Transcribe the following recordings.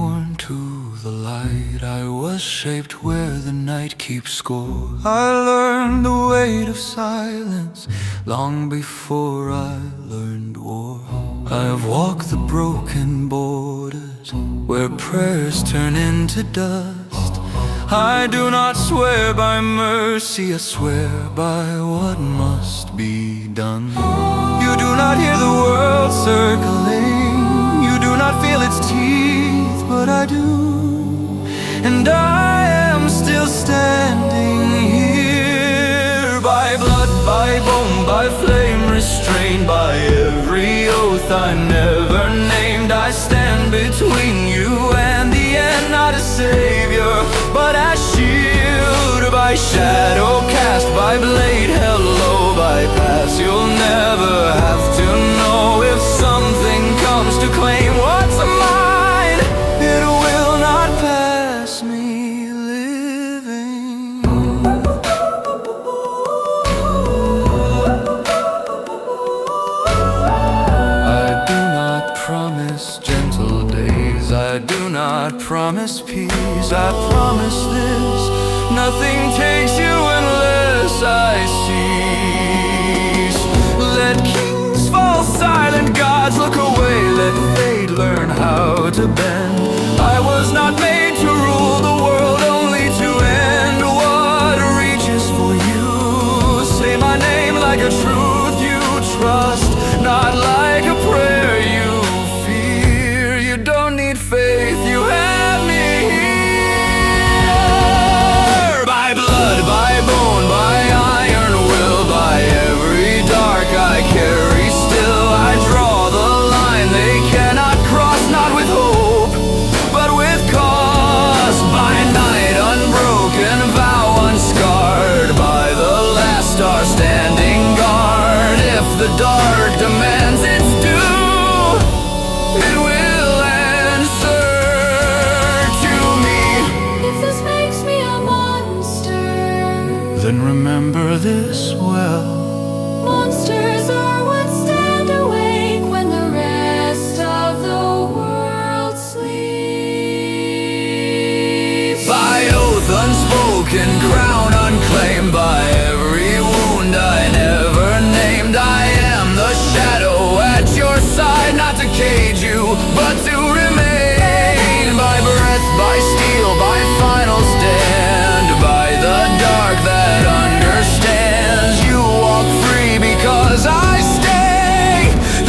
born to the light. I was shaped where the night keeps score. I learned the weight of silence long before I learned war. I have walked the broken borders where prayers turn into dust. I do not swear by mercy, I swear by what must be done. You do not hear the world circling, you do not feel its teeth, but I do. And I am still standing here, by blood, by bone, by flame, restrained by every oath I never named. I stand between you and the end, not a savior, but a shield. By shadow cast, by blade held low, by paths you'll never have to know. If something comes to claim what's mine, it will not pass me living. I do not promise gentle days, I do not promise peace, I promise this: nothing takes you unless I cease. Let kings fall silent, gods look away, let fate learn how to bend. I was not made to rule the world, only to end what reaches for you. Say my name like a truth you trust, not like a prayer you fear. You don't need faith, you have me here. By blood, by bone, by iron will, by every dark I carry still. I draw the line they cannot cross, not with hope, but with cause. By night unbroken, vow unscarred, by the last star standing guard. If the dark demands its due, it will answer to me. If this makes me a monster, Then remember this well. monsters are what stand awake when the rest of the world sleeps. By oath unspoken, crown unclaimed, by every wound I never named. I am the shadow at your side, not to cage you, but to remain. By breath, by steel, by final stand, by the dark that understands. You walk free because I stay.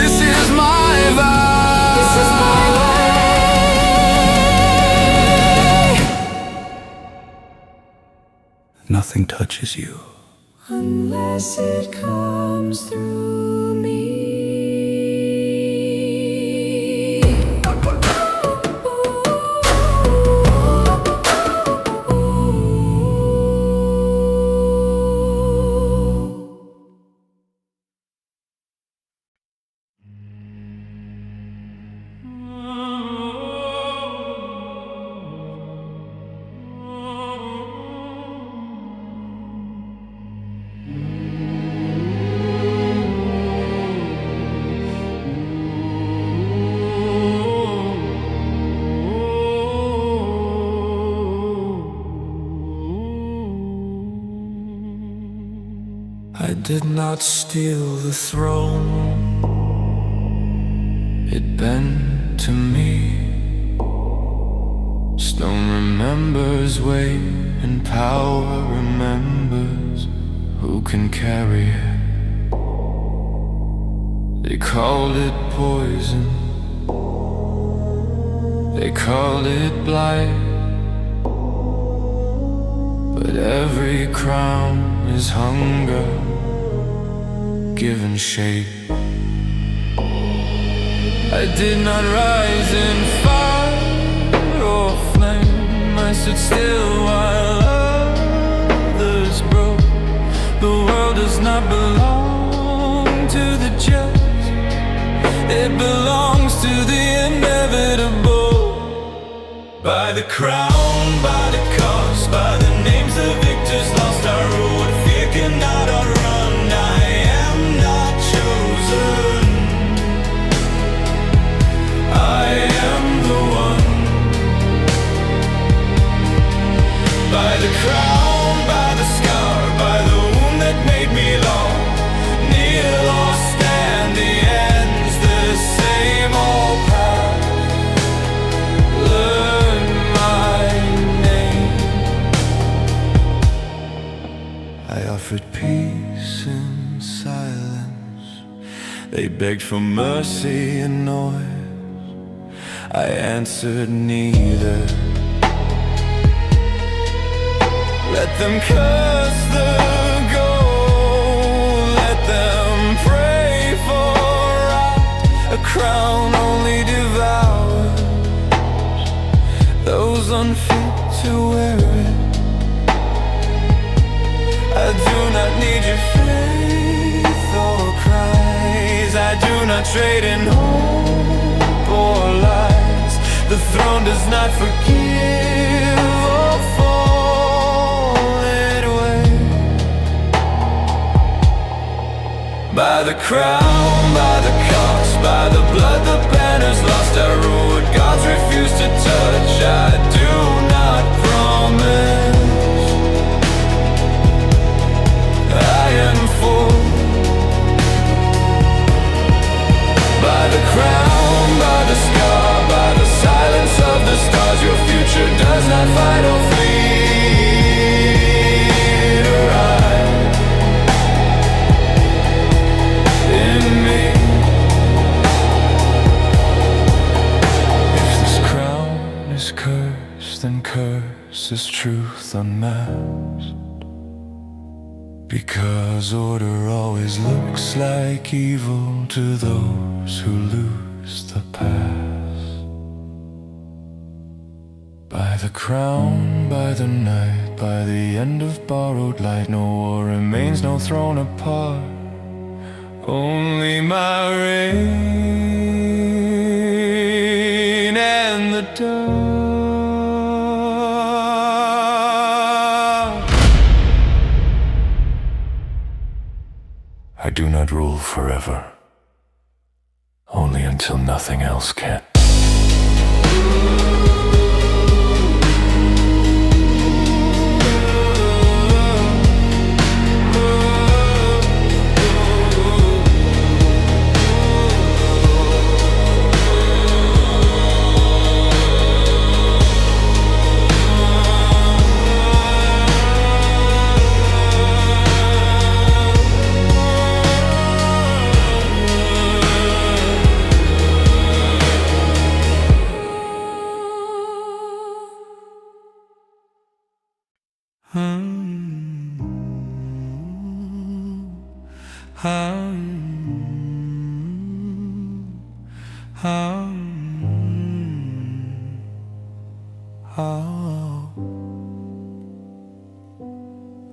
This is my vow. This is my way. Nothing touches you Unless it comes through me. I did not steal the throne, it bent to me. Stone remembers weight and power remembers who can carry it. They called it poison, they called it blight, but every crown is hunger given shape. I did not rise in fire or flame, I stood still while others broke. The world does not belong to the just, it belongs to the inevitable. By the crown, by the cause, by the names of victors lost, our road fear cannot outrun. I am not chosen, I am the one. They begged for mercy and noise. I answered neither. Let them curse the gold, let them pray for a crown only devours those unfit to wear it. I do not need your faith or cries. I do not trade in hope or lies. The throne does not forgive or fall it away. By the crown, by the cost, by the blood the banners lost, I rule what gods refuse to touch. I do not promise I am full. By the crown, by the scar, by the silence of the stars, your future does not fight or flee or hide in me. If this crown is cursed, then curse is truth unmasked. Because order always looks like evil to those who lose the past. By the crown, by the night, by the end of borrowed light, no war remains, no throne apart, only my reign and the dark. I do not rule forever, only until nothing else can.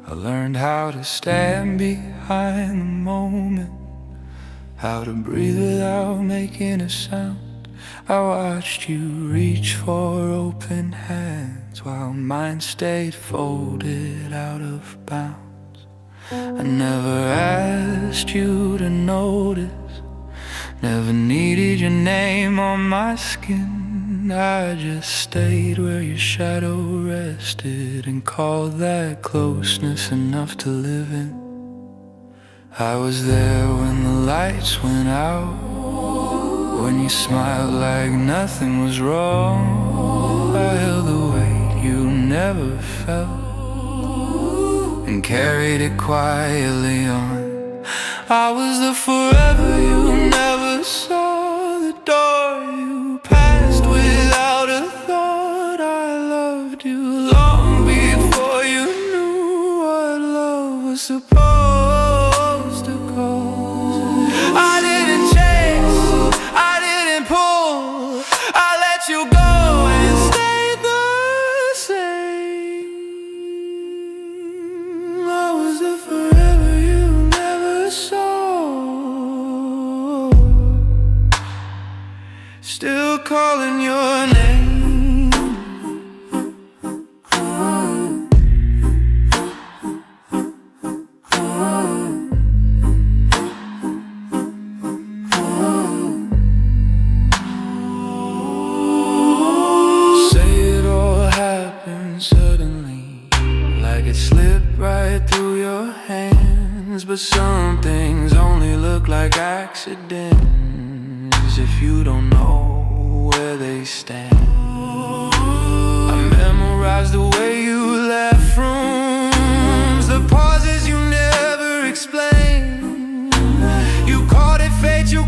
I learned how to stand behind the moment, how to breathe without making a sound. I watched you reach for open hands while mine stayed folded out of bounds. I never asked you to notice, never needed your name on my skin. I just stayed where your shadow rested and called that closeness enough to live in. I was there when the lights went out, when you smiled like nothing was wrong. I held the weight you never felt and carried it quietly on. I was the forever you never saw, the door you passed without a thought. I loved you long before you knew what love was supposed to cost. I didn't chase, I didn't pull, I let you go and stayed the same. I was the forever you never saw, still calling your name. Say it all happened suddenly, like it slipped right through your hands. But some things only look like accidents if you don't know where they stand. I memorized the way you left rooms, the pauses you never explained. You called it fate, you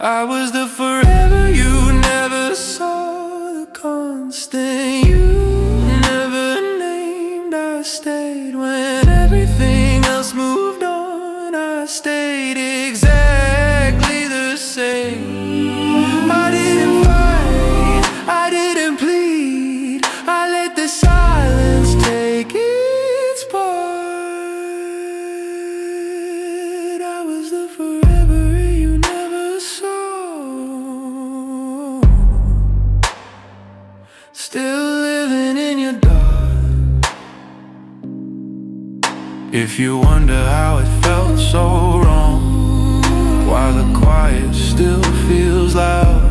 I was the forever you never saw, the constant you never named. I stayed when everything else moved on. I stayed exactly the same. I didn't fight, I didn't plead, I let the silence take its part. I was the forever you never saw, still living in your dark. If you wonder how it felt so wrong, why the quiet still feels loud,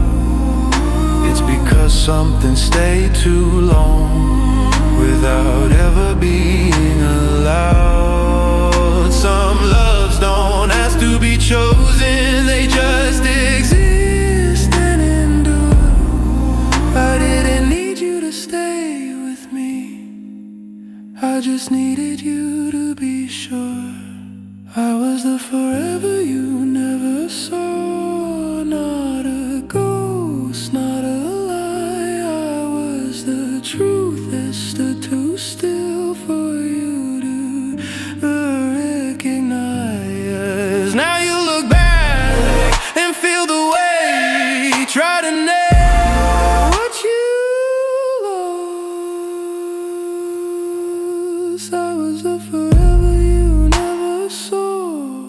it's because something stayed too long without ever being allowed. Some loves don't ask to be chosen, they just exist and endure. I didn't need you to stay with me, I just needed you to be sure. I was the forever you never saw, not a ghost, not a lie. I was the truth that stood too still for you to recognize. Now you look back and feel the weight, try to nail what you lost. I was the forever you never saw,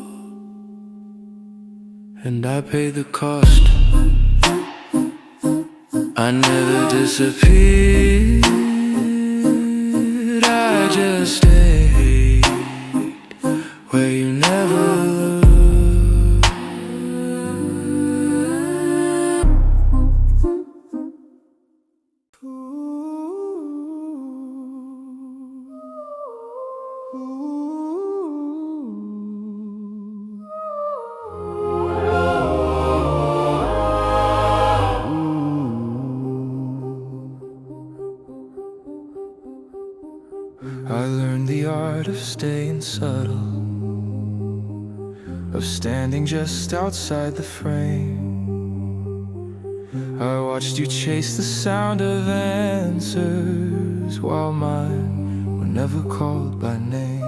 and I paid the cost. I never disappeared, I just stayed where you never looked. I learned the art of staying subtle, of standing just outside the frame. I watched you chase the sound of answers while mine were never called by name.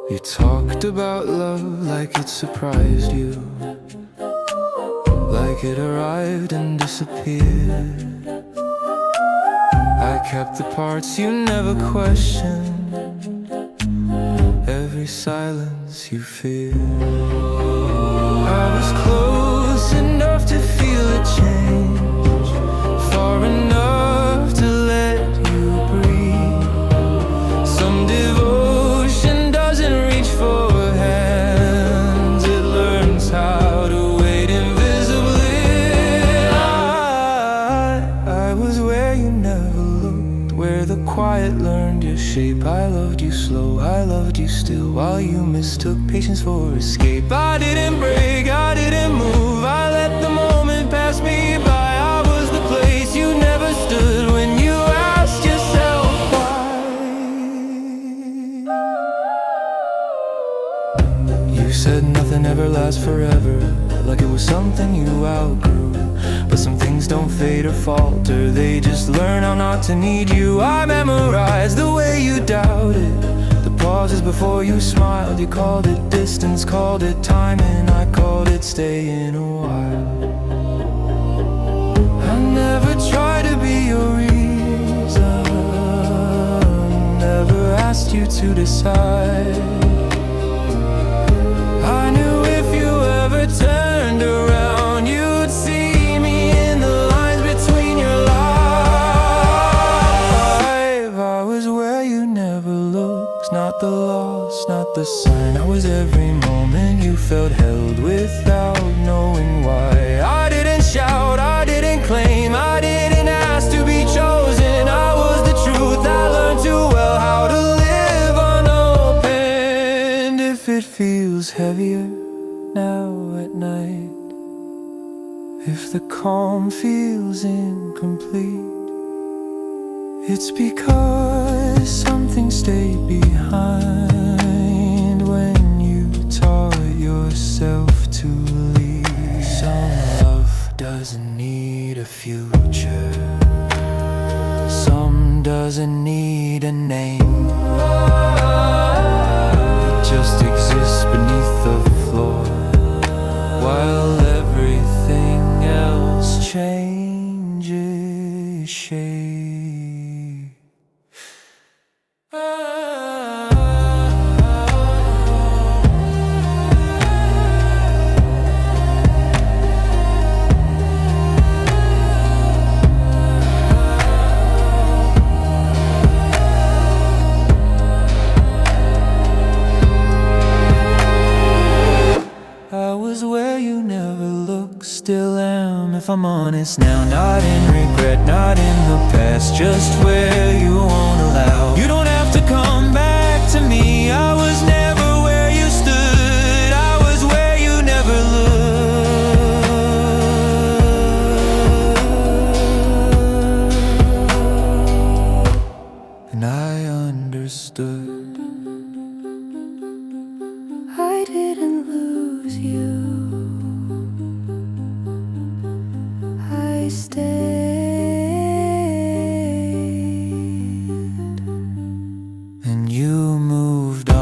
You talked about love like it surprised you, like it arrived and disappeared. I kept the parts you never questioned, every silence you feared. I was close enough to feel a change, far enough to let you breathe. Some devotion doesn't reach for hands, it learns how to wait invisibly. I was where you never looked, where the quiet learned your shape. I loved you slow, I loved you still, while you mistook patience for escape. I didn't break, I didn't move, I let the moment pass me by. I was the place you never stood when you asked yourself why. You said nothing ever lasts forever, like it was something you outgrew. But some things don't fade or falter, they just learn how not to need you. I memorized the way you doubted, the pauses before you smiled. You called it distance, called it timing, I called it staying a while. I never tried to be your reason, never asked you to decide. I knew if you ever turned around, you'd see not the loss, not the sign. I was every moment you felt held without knowing why. I didn't shout, I didn't claim, I didn't ask to be chosen. I was the truth, I learned too well how to live unopened. If it feels heavier now at night, if the calm feels incomplete, it's because something stayed behind when you taught yourself to leave. future. Some doesn't need a name, it just exists beneath the floor, while everything else changes shape. I was where you never look, still am if I'm honest now. Not in regret, not in the past, just where you won't allow. You don't have to come back to me, I was never where you stood, I was where you never looked. And I understood. I didn't lose you, I stayed, and you moved on.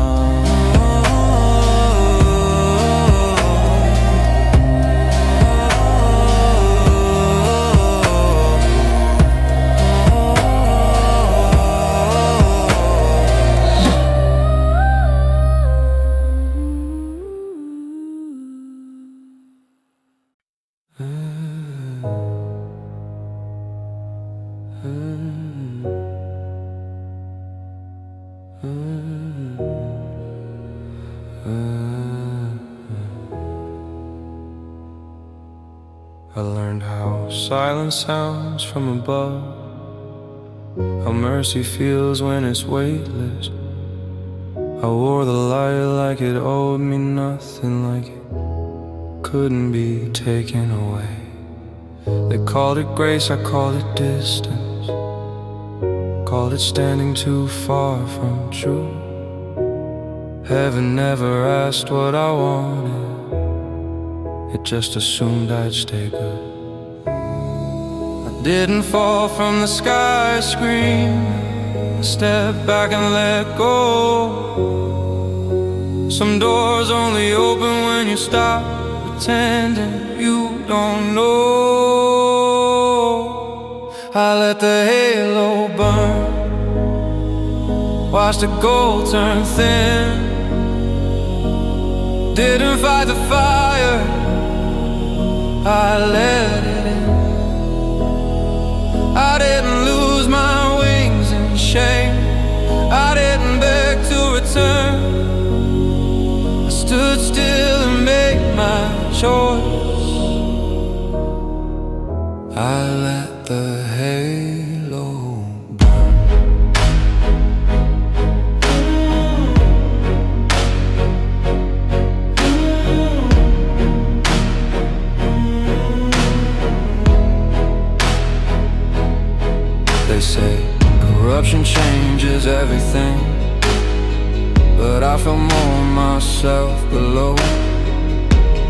I learned how silence sounds from above, how mercy feels when it's weightless. I wore the light like it owed me nothing, like it couldn't be taken away. They called it grace, I called it distance, called it standing too far from truth. Heaven never asked what I wanted, it just assumed I'd stay good. I didn't fall from the sky screaming, I stepped back and let go. Some doors only open when you stop pretending you don't know. I let the halo burn, watched the gold turn thin. Didn't fight the fire, I let it in. I didn't lose my wings in shame, I didn't beg to return. I stood still and made my choice. I let the halo burn. They say corruption changes everything, but I felt more myself below.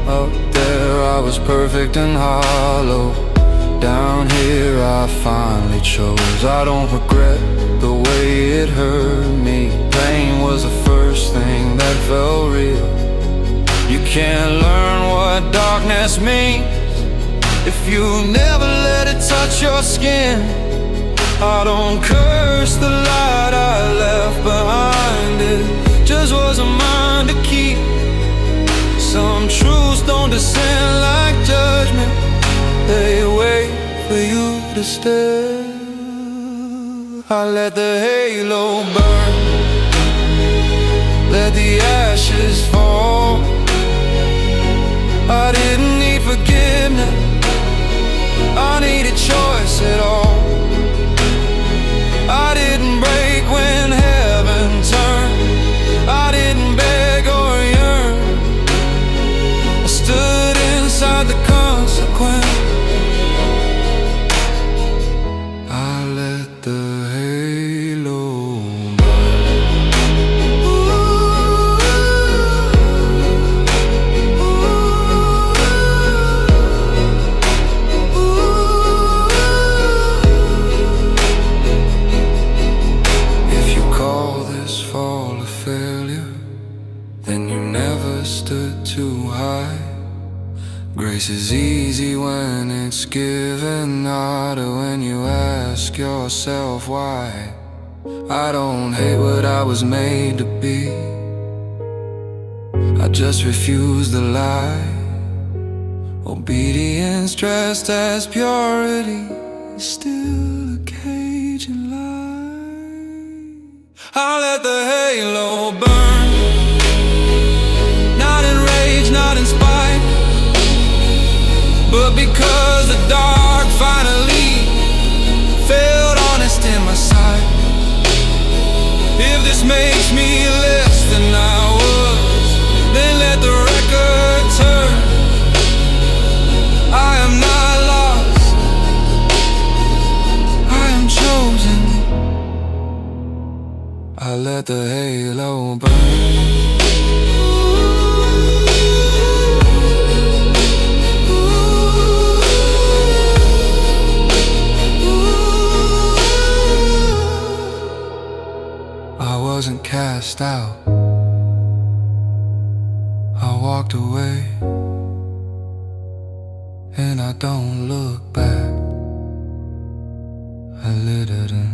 Up there I was perfect and hollow, down here I finally chose. I don't regret the way it hurt me, pain was the first thing that felt real. You can't learn what darkness means if you never let it touch your skin. I don't curse the light I left behind, it just wasn't mine to keep. Some truths don't descend like judgment, they wait for you to stay. I let the halo burn, let the ashes fall. I didn't need forgiveness, I needed choice at all. I didn't break when heaven turned, I didn't beg or yearn. I stood inside the consequence. I let the halo burn. Ooh. too high. Grace is easy when it's given, harder when you ask yourself why. I don't hate what I was made to be, I just refuse the lie. Obedience dressed as purity is still a cage and lie. I'll let the halo burn, not in rage, not in spite, but because the dark finally felt honest in my sight. If this makes me less than I was, then let the record turn. I am not lost, I am chosen. I let the halo burn. I wasn't cast out, I walked away, and I don't look back. I lit it in